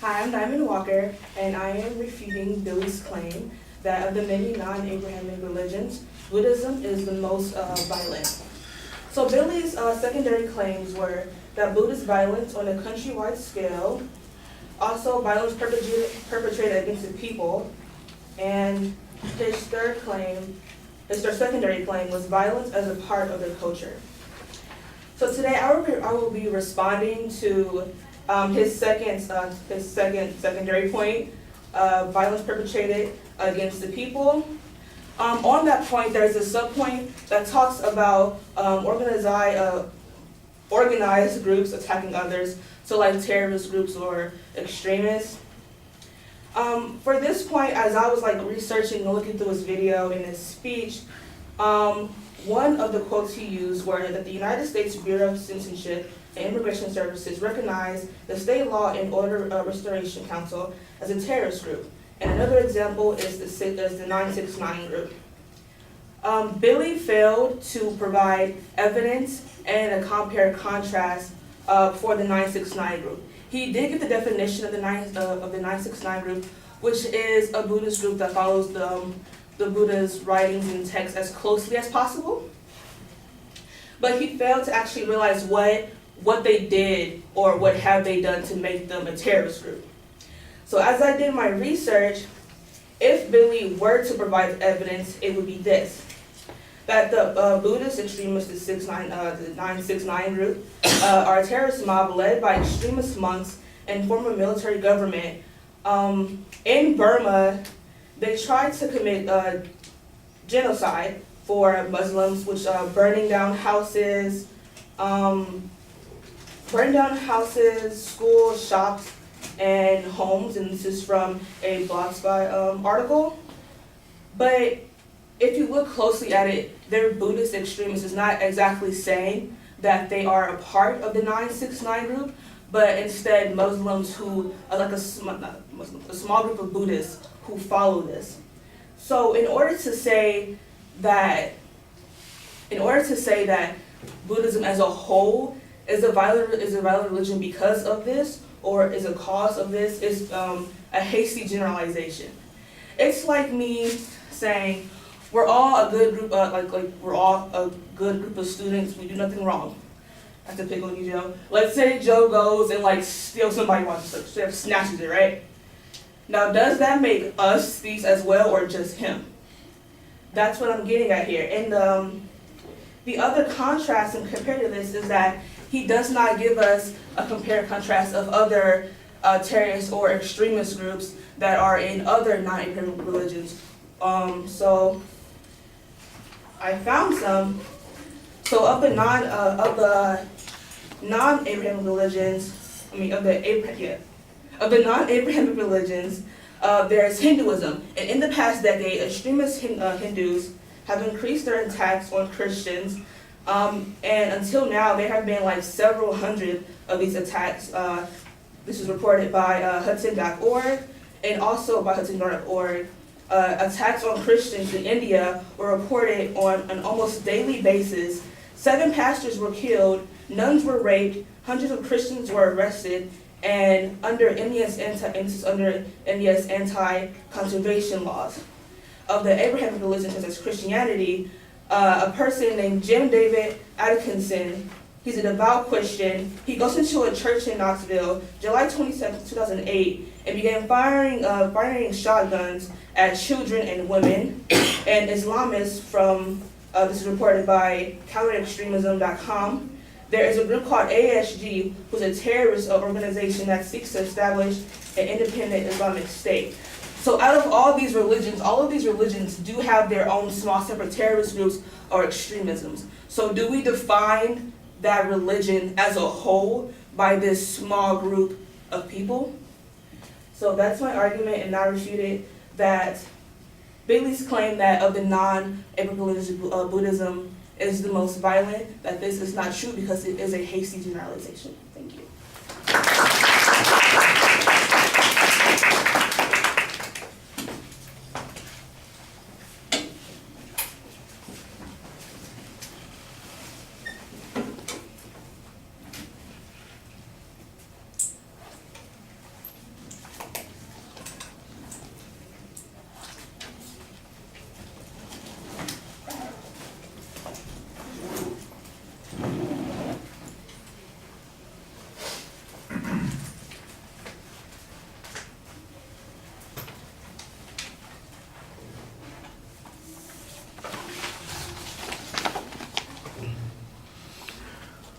Hi, I'm Diamond Walker, and I am refuting Billy's claim that of the many non-Abrahamic religions, Buddhism is the most violent. So Billy's secondary claims were that Buddhist violence on a countrywide scale, also violence perpetrated against the people, and his third secondary claim was violence as a part of their culture. So today I will be responding to his second secondary point, violence perpetrated against the people. On that point, there's a subpoint that talks about organized groups attacking others, so like terrorist groups or extremists. For this point, as I was researching and looking through his video and his speech, one of the quotes he used were that the United States Bureau of Citizenship and Immigration Services recognized the State Law and Order Restoration Council as a terrorist group. And another example is the 969 group. Billy failed to provide evidence and a compare-contrast for the 969 group. He did get the definition of the 969 group, which is a Buddhist group that follows the Buddha's writings and texts as closely as possible. But he failed to actually realize what they did or what have they done to make them a terrorist group. So as I did my research, if Billy were to provide evidence, it would be this: that the Buddhist extremists, the 969 group, are a terrorist mob led by extremist monks and former military government. In Burma, they tried to commit genocide for Muslims, which burning down houses, schools, shops, and homes. And this is from a Blogspot article. But if you look closely at it, their Buddhist extremists is not exactly saying that they are a part of the 969 group, but instead Muslims who are like a small group of Buddhists who follow this. So in order to say that Buddhism as a whole is a violent religion because of this, or is a cause of this, is a hasty generalization. It's like me saying we're all a good group, we're all a good group of students. We do nothing wrong. I have to pick on you, Joe. Let's say Joe goes and steals somebody's watch, snatches it, right? Now, does that make us thieves as well, or just him? That's what I'm getting at here. And the other contrast and compared to this is that he does not give us a compare and contrast of other terrorist or extremist groups that are in other non-Abrahamic religions. So I found some. So of the non-Abrahamic religions, of the non-Abrahamic religions, there's Hinduism. And in the past decade, extremist Hindus have increased their attacks on Christians. And until now, there have been several hundred of these attacks. This is reported by Hudson.org and also by Hudson.org. Attacks on Christians in India were reported on an almost daily basis. 7 pastors were killed, nuns were raped, hundreds of Christians were arrested, and under India's anti-conservation laws. Of the Abrahamic religions such as Christianity, a person named Jim David Atkinson, he's a devout Christian. He goes into a church in Knoxville, July 27, 2008, and began firing shotguns at children and women. And Islamists from, this is reported by counterextremism.com, there is a group called ASG, who's a terrorist organization that seeks to establish an independent Islamic state. So out of all of these religions do have their own small separate terrorist groups or extremisms. So do we define that religion as a whole by this small group of people? So that's my argument, and I refuted that Billy's claim that of the non-Abrahamic religions, Buddhism is the most violent, that this is not true because it is a hasty generalization. Thank you.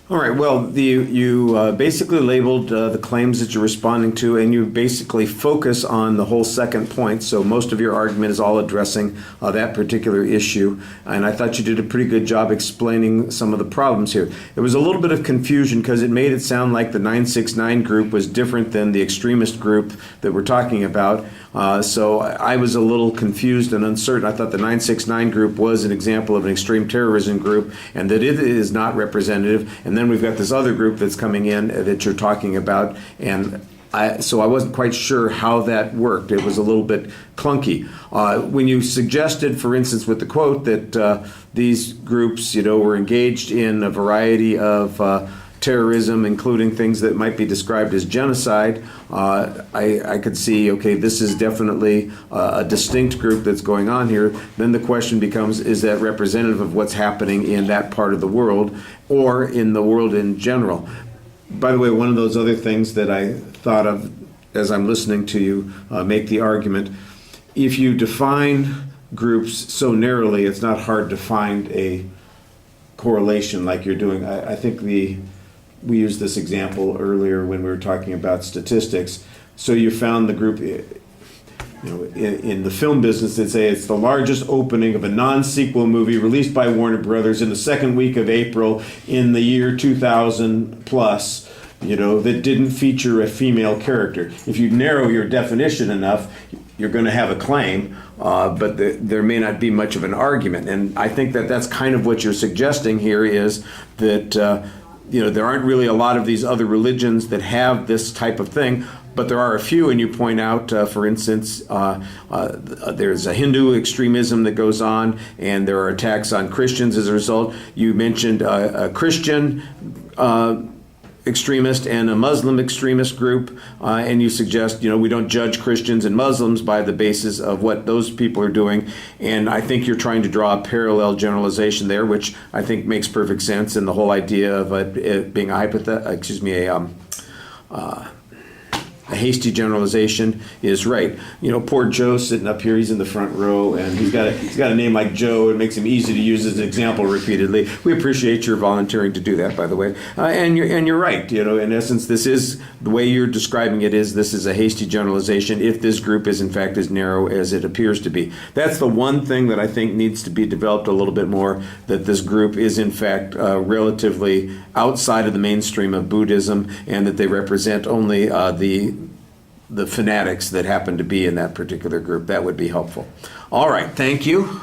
All right. Well, you basically labeled the claims that you're responding to, and you basically focus on the whole second point. So most of your argument is all addressing that particular issue. And I thought you did a pretty good job explaining some of the problems here. There was a little bit of confusion because it made it sound like the 969 group was different than the extremist group that we're talking about. So I was a little confused and uncertain. I thought the 969 group was an example of an extreme terrorism group and that it is not representative. And then we've got this other group that's coming in that you're talking about. And so I wasn't quite sure how that worked. It was a little bit clunky. When you suggested, for instance, with the quote that these groups, were engaged in a variety of terrorism, including things that might be described as genocide, I could see, okay, this is definitely a distinct group that's going on here. Then the question becomes, is that representative of what's happening in that part of the world or in the world in general? By the way, one of those other things that I thought of as I'm listening to you make the argument, if you define groups so narrowly, it's not hard to find a correlation like you're doing. I think we used this example earlier when we were talking about statistics. So you found the group, in the film business, they'd say it's the largest opening of a non-sequel movie released by Warner Brothers in the second week of April in the year 2000 plus, that didn't feature a female character. If you narrow your definition enough, you're going to have a claim, but there may not be much of an argument. And I think that that's kind of what you're suggesting here is that there aren't really a lot of these other religions that have this type of thing, but there are a few, and you point out, for instance, there's a Hindu extremism that goes on, and there are attacks on Christians as a result. You mentioned a Christian extremist and a Muslim extremist group, and you suggest, we don't judge Christians and Muslims by the basis of what those people are doing, and I think you're trying to draw a parallel generalization there, which I think makes perfect sense, and the whole idea of it being a hasty generalization is right. Poor Joe sitting up here, he's in the front row, and he's got a name like Joe. It makes him easy to use as an example repeatedly. We appreciate your volunteering to do that, by the way. And you're right. In essence, this is the way you're describing it is this is a hasty generalization if this group is in fact as narrow as it appears to be. That's the one thing that I think needs to be developed a little bit more, that this group is in fact relatively outside of the mainstream of Buddhism, and that they represent only the fanatics that happen to be in that particular group. That would be helpful. All right, thank you.